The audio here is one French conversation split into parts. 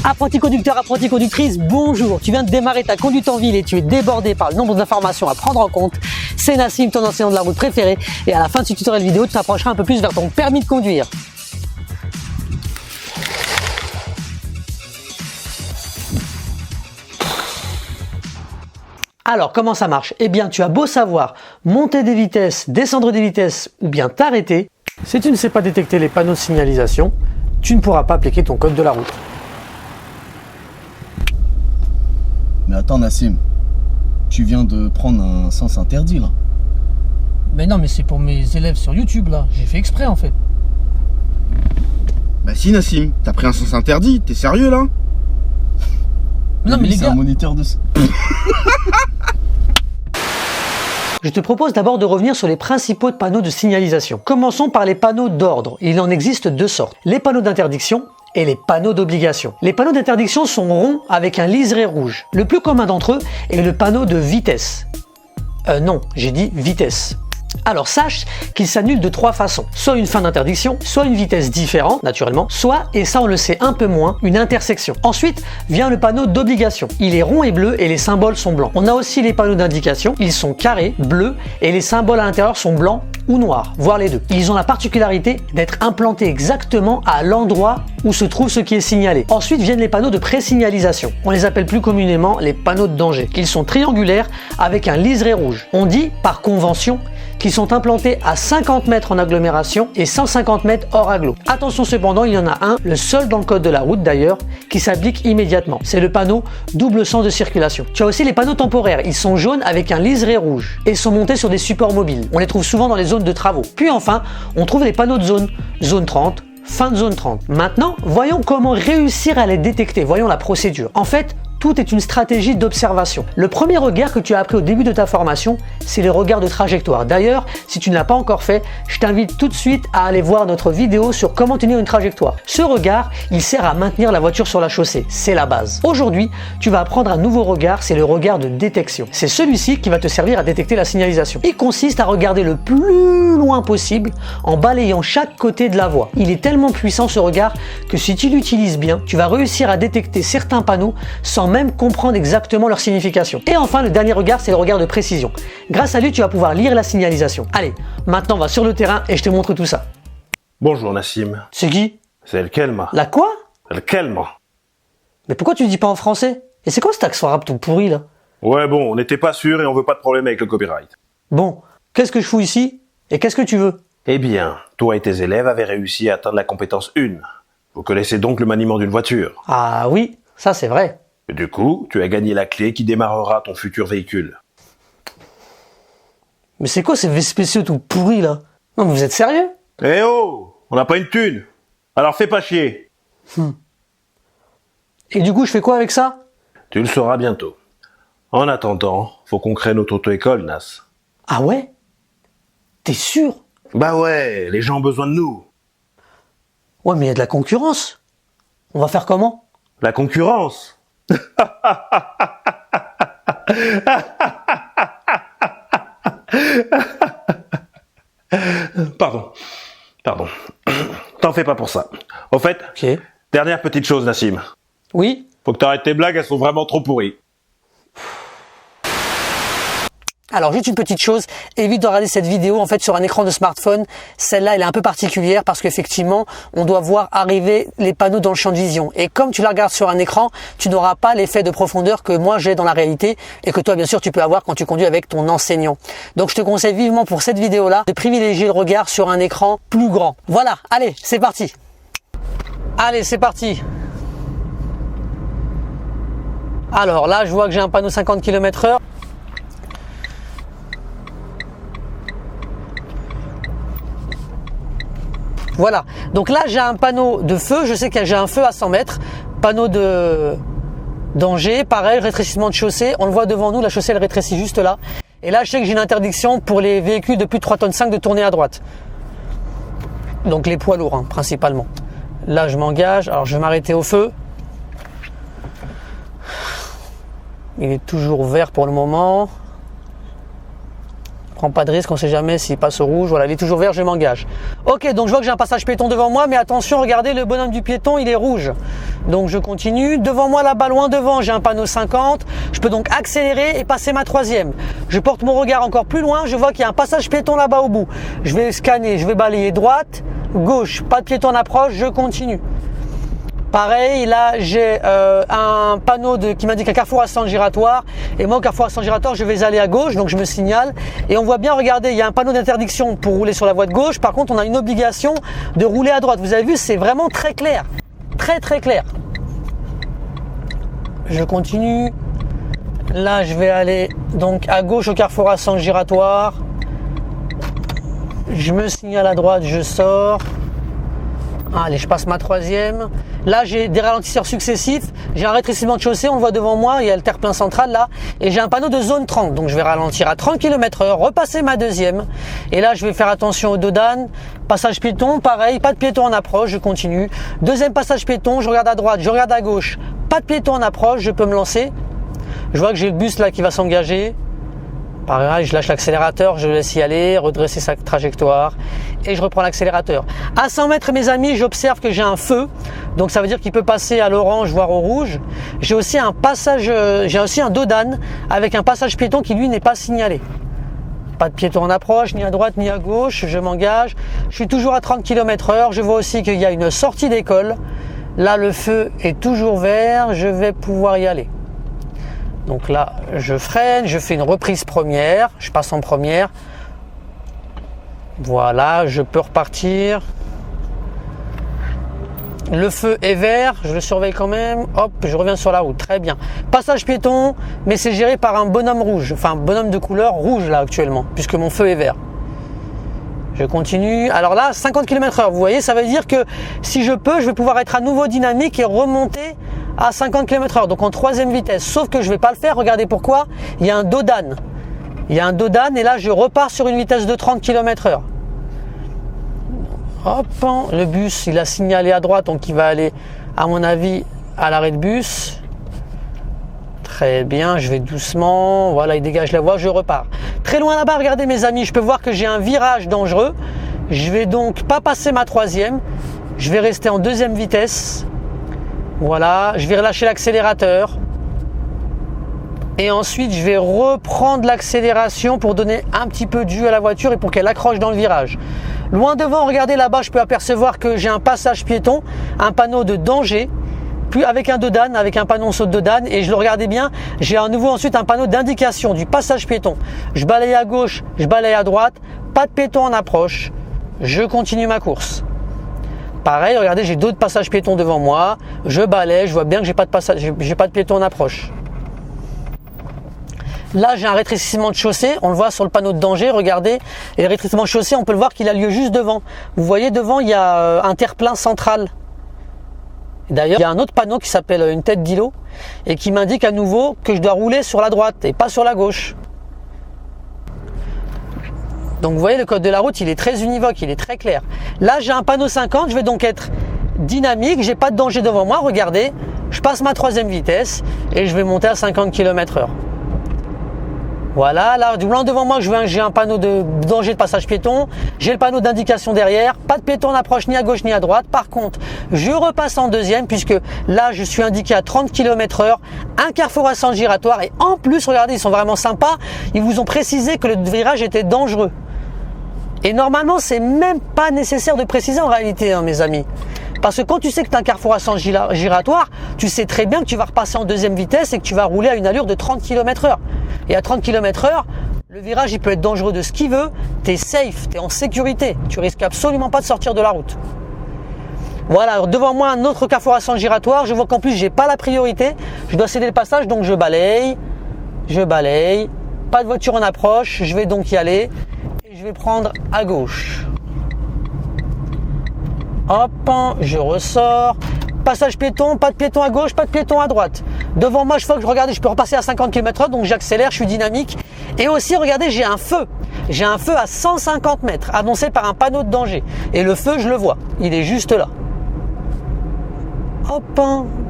Apprenti conducteur, apprentie conductrice, bonjour. Tu viens de démarrer ta conduite en ville et tu es débordé par le nombre d'informations à prendre en compte. C'est Nassim, ton enseignant de la route préféré. Et à la fin de ce tutoriel vidéo, tu t'approcheras un peu plus vers ton permis de conduire. Alors, comment ça marche? Eh bien, tu as beau savoir monter des vitesses, descendre des vitesses ou bien t'arrêter. Si tu ne sais pas détecter les panneaux de signalisation, tu ne pourras pas appliquer ton code de la route. Mais attends Nassim, tu viens de prendre un sens interdit là. Mais non, mais c'est pour mes élèves sur YouTube là, j'ai fait exprès en fait. Bah si Nassim, t'as pris un sens interdit, t'es sérieux là? Non mais les c'est gars, un moniteur de... Je te propose d'abord de revenir sur les principaux panneaux de signalisation. Commençons par les panneaux d'ordre. Il en existe deux sortes. Les panneaux d'interdiction et les panneaux d'obligation. Les panneaux d'interdiction sont ronds avec un liseré rouge. Le plus commun d'entre eux est le panneau de vitesse. Non, j'ai dit vitesse. Alors sache qu'il s'annule de trois façons. Soit une fin d'interdiction, soit une vitesse différente, naturellement, soit, et ça on le sait un peu moins, une intersection. Ensuite vient le panneau d'obligation. Il est rond et bleu et les symboles sont blancs. On a aussi les panneaux d'indication, ils sont carrés, bleus, et les symboles à l'intérieur sont blancs ou noirs, voire les deux. Ils ont la particularité d'être implantés exactement à l'endroit où se trouve ce qui est signalé. Ensuite viennent les panneaux de présignalisation. On les appelle plus communément les panneaux de danger. Ils sont triangulaires avec un liseré rouge. On dit, par convention, qu'ils sont implantés à 50 mètres en agglomération et 150 mètres hors agglo. Attention cependant, il y en a un, le seul dans le code de la route d'ailleurs, qui s'applique immédiatement. C'est le panneau double sens de circulation. Tu as aussi les panneaux temporaires. Ils sont jaunes avec un liseré rouge et sont montés sur des supports mobiles. On les trouve souvent dans les zones de travaux. Puis enfin, on trouve les panneaux de zone, zone 30, fin de zone 30. Maintenant, voyons comment réussir à les détecter. Voyons la procédure. En fait, tout est une stratégie d'observation. Le premier regard que tu as appris au début de ta formation, c'est le regard de trajectoire. D'ailleurs, si tu ne l'as pas encore fait, je t'invite tout de suite à aller voir notre vidéo sur comment tenir une trajectoire. Ce regard, il sert à maintenir la voiture sur la chaussée. C'est la base. Aujourd'hui, tu vas apprendre un nouveau regard, c'est le regard de détection. C'est celui-ci qui va te servir à détecter la signalisation. Il consiste à regarder le plus loin possible en balayant chaque côté de la voie. Il est tellement puissant ce regard que si tu l'utilises bien, tu vas réussir à détecter certains panneaux sans même comprendre exactement leur signification. Et enfin, le dernier regard, c'est le regard de précision. Grâce à lui, tu vas pouvoir lire la signalisation. Allez, maintenant on va sur le terrain et je te montre tout ça. Bonjour Nassim. C'est qui? C'est le Kelma. La quoi? Le Kelma. Mais pourquoi tu dis pas en français? Et c'est quoi cet accent arabe tout pourri là? Ouais bon, on n'était pas sûr et on veut pas de problème avec le copyright. Bon, qu'est-ce que je fous ici? Et qu'est-ce que tu veux? Eh bien, toi et tes élèves avez réussi à atteindre la compétence 1. Vous connaissez donc le maniement d'une voiture. Ah oui, ça c'est vrai. Et du coup, tu as gagné la clé qui démarrera ton futur véhicule. Mais c'est quoi ces spéciaux tout pourris là? Non mais vous êtes sérieux? Eh oh, on n'a pas une thune. Alors fais pas chier. Et du coup je fais quoi avec ça? Tu le sauras bientôt. En attendant, faut qu'on crée notre auto-école, Nas. Ah ouais? T'es sûr? Bah ouais, les gens ont besoin de nous. Ouais mais il y a de la concurrence. On va faire comment? La concurrence. Pardon. T'en fais pas pour ça. Au fait, Ok. dernière petite chose, Nassim. Oui? Faut que t'arrêtes tes blagues, elles sont vraiment trop pourries. Alors juste une petite chose, évite de regarder cette vidéo en fait sur un écran de smartphone. Celle-là elle est un peu particulière parce qu'effectivement on doit voir arriver les panneaux dans le champ de vision. Et comme tu la regardes sur un écran, tu n'auras pas l'effet de profondeur que moi j'ai dans la réalité et que toi bien sûr tu peux avoir quand tu conduis avec ton enseignant. Donc je te conseille vivement pour cette vidéo-là de privilégier le regard sur un écran plus grand. Voilà, allez, c'est parti. Allez, c'est parti. Alors là je vois que j'ai un panneau 50 km/h. Voilà, donc là j'ai un panneau de feu, je sais que j'ai un feu à 100 mètres, panneau de danger, pareil, rétrécissement de chaussée, on le voit devant nous, la chaussée elle rétrécit juste là. Et là je sais que j'ai une interdiction pour les véhicules de plus de 3,5 tonnes de tourner à droite. Donc les poids lourds principalement. Là je m'engage, alors je vais m'arrêter au feu. Il est toujours vert pour le moment. Prends pas de risque, on sait jamais s'il passe au rouge. Voilà, il est toujours vert, je m'engage. Ok, donc je vois que j'ai un passage piéton devant moi, mais attention, regardez, le bonhomme du piéton, il est rouge. Donc je continue. Devant moi, là-bas, loin devant, j'ai un panneau 50. Je peux donc accélérer et passer ma troisième. Je porte mon regard encore plus loin. Je vois qu'il y a un passage piéton là-bas au bout. Je vais scanner, je vais balayer droite, gauche. Pas de piéton en approche, je continue. Pareil, là j'ai un panneau qui m'indique un carrefour à sens giratoire. Et moi au carrefour à sens giratoire, je vais aller à gauche, donc je me signale. Et on voit bien, regardez, il y a un panneau d'interdiction pour rouler sur la voie de gauche. Par contre, on a une obligation de rouler à droite. Vous avez vu, c'est vraiment très clair. Très très clair. Je continue. Là, je vais aller donc à gauche au carrefour à sens giratoire. Je me signale à droite, je sors. Allez, je passe ma troisième. Là, j'ai des ralentisseurs successifs. J'ai un rétrécissement de chaussée, on le voit devant moi. Il y a le terre-plein central là. Et j'ai un panneau de zone 30. Donc, je vais ralentir à 30 km/h, repasser ma deuxième. Et là, je vais faire attention au dos d'âne. Passage piéton, pareil, pas de piéton en approche, je continue. Deuxième passage piéton, je regarde à droite, je regarde à gauche. Pas de piéton en approche, je peux me lancer. Je vois que j'ai le bus là qui va s'engager. Pareil, je lâche l'accélérateur, je le laisse y aller, redresser sa trajectoire et je reprends l'accélérateur. À 100 mètres, mes amis, j'observe que j'ai un feu, donc ça veut dire qu'il peut passer à l'orange voire au rouge. J'ai aussi un passage, j'ai aussi un dos d'âne avec un passage piéton qui lui n'est pas signalé. Pas de piéton en approche, ni à droite ni à gauche, je m'engage. Je suis toujours à 30 km/h, je vois aussi qu'il y a une sortie d'école. Là, le feu est toujours vert, je vais pouvoir y aller. Donc là, je freine, je fais une reprise première, je passe en première. Voilà, je peux repartir. Le feu est vert, je le surveille quand même. Hop, je reviens sur la route, très bien. Passage piéton, mais c'est géré par un bonhomme rouge, enfin un bonhomme de couleur rouge là actuellement, puisque mon feu est vert. Je continue. Alors là, 50 km/h, vous voyez, ça veut dire que si je peux, je vais pouvoir être à nouveau dynamique et remonter à 50 km/h, donc en troisième vitesse. Sauf que je ne vais pas le faire, regardez pourquoi. Il y a un dos d'âne. Il y a un dos d'âne et là, je repars sur une vitesse de 30 km/h. Hop, le bus, il a signalé à droite, donc il va aller, à mon avis, à l'arrêt de bus. Très bien, je vais doucement, voilà, il dégage la voie, je repars. Très loin là-bas, regardez mes amis, je peux voir que j'ai un virage dangereux. Je vais donc pas passer ma troisième, je vais rester en deuxième vitesse. Voilà, je vais relâcher l'accélérateur. Et ensuite, je vais reprendre l'accélération pour donner un petit peu de jus à la voiture et pour qu'elle accroche dans le virage. Loin devant, regardez là-bas, je peux apercevoir que j'ai un passage piéton, un panneau de danger. Puis avec un dos d'âne, avec un panneau saute de d'âne, et je le regardais bien, j'ai à nouveau ensuite un panneau d'indication du passage piéton. Je balaye à gauche, je balaye à droite, pas de piéton en approche, je continue ma course. Pareil, regardez, j'ai d'autres passages piétons devant moi, je balaye, je vois bien que j'ai pas de piéton en approche. Là, j'ai un rétrécissement de chaussée, on le voit sur le panneau de danger, regardez, et le rétrécissement de chaussée, on peut le voir qu'il a lieu juste devant. Vous voyez, devant, il y a un terre-plein central. D'ailleurs, il y a un autre panneau qui s'appelle une tête d'îlot et qui m'indique à nouveau que je dois rouler sur la droite et pas sur la gauche. Donc vous voyez, le code de la route, il est très univoque, il est très clair. Là, j'ai un panneau 50, je vais donc être dynamique, j'ai pas de danger devant moi, regardez, je passe ma troisième vitesse et je vais monter à 50 km/h. Voilà, là, loin devant moi, j'ai un panneau de danger de passage piéton. J'ai le panneau d'indication derrière. Pas de piéton en approche ni à gauche ni à droite. Par contre, je repasse en deuxième puisque là, je suis indiqué à 30 km/h. Un carrefour à sens giratoire. Et en plus, regardez, ils sont vraiment sympas. Ils vous ont précisé que le virage était dangereux. Et normalement, c'est même pas nécessaire de préciser en réalité, hein, mes amis. Parce que quand tu sais que tu as un carrefour à sens giratoire, tu sais très bien que tu vas repasser en deuxième vitesse et que tu vas rouler à une allure de 30 km/h. Et à 30 km/h, le virage il peut être dangereux de ce qu'il veut, tu es safe, tu es en sécurité, tu risques absolument pas de sortir de la route. Voilà, alors devant moi un autre carrefour à sens giratoire, je vois qu'en plus j'ai pas la priorité, je dois céder le passage donc je balaye, pas de voiture en approche, je vais donc y aller et je vais prendre à gauche. Hop, je ressors. Passage piéton, pas de piéton à gauche, pas de piéton à droite. Devant moi, je vois que je regarde, je peux repasser à 50 km/h, donc j'accélère, je suis dynamique. Et aussi, regardez, j'ai un feu. J'ai un feu à 150 mètres, annoncé par un panneau de danger. Et le feu, je le vois, il est juste là. Hop,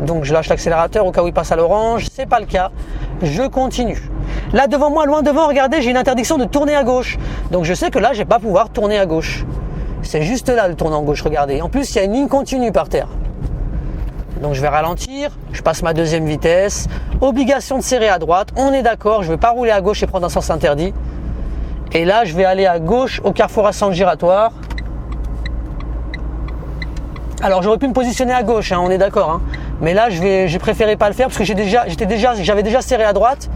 donc je lâche l'accélérateur au cas où il passe à l'orange, c'est pas le cas. Je continue. Là, devant moi, loin devant, regardez, j'ai une interdiction de tourner à gauche. Donc je sais que là, je vais pas pouvoir tourner à gauche. C'est juste là le tournant gauche, regardez. En plus, il y a une ligne continue par terre. Donc je vais ralentir, je passe ma deuxième vitesse, obligation de serrer à droite, on est d'accord, je ne vais pas rouler à gauche et prendre un sens interdit. Et là je vais aller à gauche au carrefour à sens giratoire. Alors j'aurais pu me positionner à gauche, hein, on est d'accord, hein. Mais là j'ai préféré pas le faire parce que j'avais déjà serré à droite.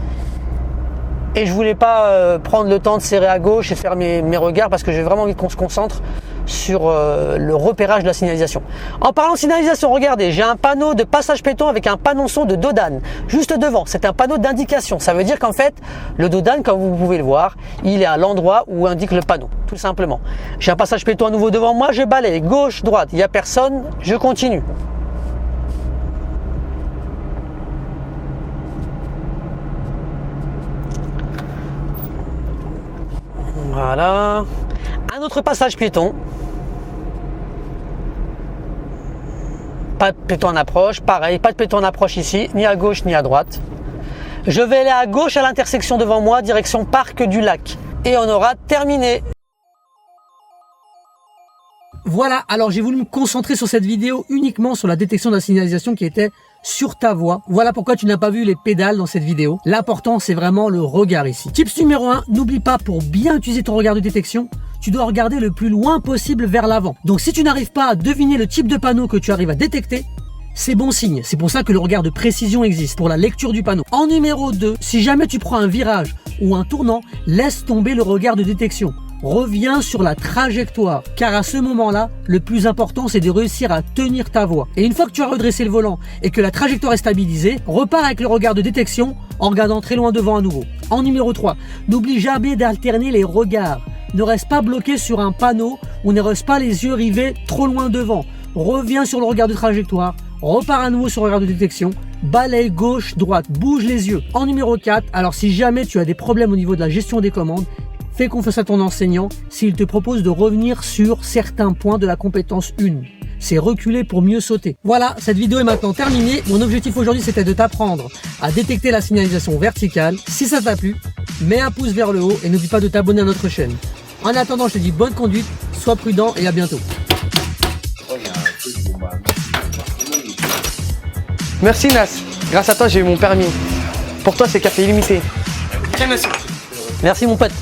Et je voulais pas prendre le temps de serrer à gauche et faire mes regards parce que j'ai vraiment envie qu'on se concentre sur le repérage de la signalisation. En parlant de signalisation, regardez, j'ai un panneau de passage piéton avec un panonceau de dodane juste devant. C'est un panneau d'indication. Ça veut dire qu'en fait, le dodane, comme vous pouvez le voir, il est à l'endroit où indique le panneau, tout simplement. J'ai un passage piéton à nouveau devant moi, je balaye gauche, droite, il n'y a personne, je continue. Voilà, un autre passage piéton, pas de piéton en approche, pareil, pas de piéton en approche ici, ni à gauche ni à droite. Je vais aller à gauche à l'intersection devant moi, direction Parc du Lac. Et on aura terminé. Voilà, alors j'ai voulu me concentrer sur cette vidéo uniquement sur la détection de la signalisation qui était sur ta voie. Voilà pourquoi tu n'as pas vu les pédales dans cette vidéo. L'important, c'est vraiment le regard ici. Tips numéro 1, n'oublie pas, pour bien utiliser ton regard de détection, tu dois regarder le plus loin possible vers l'avant. Donc si tu n'arrives pas à deviner le type de panneau que tu arrives à détecter, c'est bon signe. C'est pour ça que le regard de précision existe, pour la lecture du panneau. En numéro 2, si jamais tu prends un virage ou un tournant, laisse tomber le regard de détection. Reviens sur la trajectoire, car à ce moment-là, le plus important, c'est de réussir à tenir ta voie. Et une fois que tu as redressé le volant et que la trajectoire est stabilisée, repars avec le regard de détection en regardant très loin devant à nouveau. En numéro 3, n'oublie jamais d'alterner les regards. Ne reste pas bloqué sur un panneau ou ne reste pas les yeux rivés trop loin devant. Reviens sur le regard de trajectoire, repars à nouveau sur le regard de détection, balaye gauche, droite, bouge les yeux. En numéro 4, alors si jamais tu as des problèmes au niveau de la gestion des commandes, fais confiance à ton enseignant s'il te propose de revenir sur certains points de la compétence 1. C'est reculer pour mieux sauter. Voilà, cette vidéo est maintenant terminée. Mon objectif aujourd'hui, c'était de t'apprendre à détecter la signalisation verticale. Si ça t'a plu, mets un pouce vers le haut et n'oublie pas de t'abonner à notre chaîne. En attendant, je te dis bonne conduite, sois prudent et à bientôt. Merci Nas, grâce à toi j'ai eu mon permis. Pour toi c'est café illimité. Merci mon pote.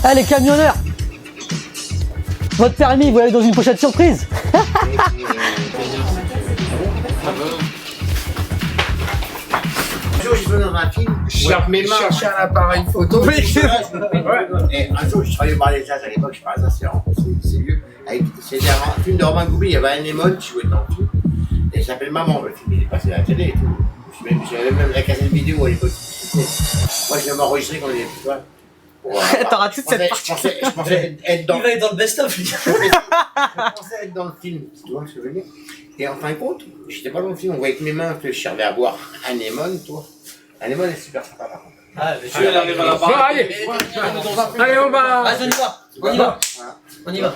Ah les camionneurs, votre permis, vous l'avez dans une pochette surprise. Un jour, je suis dans un film, je cherchais un appareil photo. Et un jour, je travaillais au bar des Jazz à l'époque, je parlais ça, c'est vieux. C'était un film de Romain Goubi, il y avait Anémone qui jouait dans le film. Et il s'appelle Maman, le film, il est passé à la télé et tout. J'avais même la cassette vidéo à l'époque. Moi, je viens m'enregistrer quand on était plus T'auras toute cette partie. Je pensais être dans. Il va être dans le best-of. Je pensais être dans le film, tu vois ce que je veux dire. Et en fin de compte, j'étais pas dans le film, on voyait avec mes mains que je servais à boire Anémone, toi. Anémone est super sympa par contre. Ah, mais tu arrives à la barre. Allez, on va. Vas-y, on y va. On y va. On y va.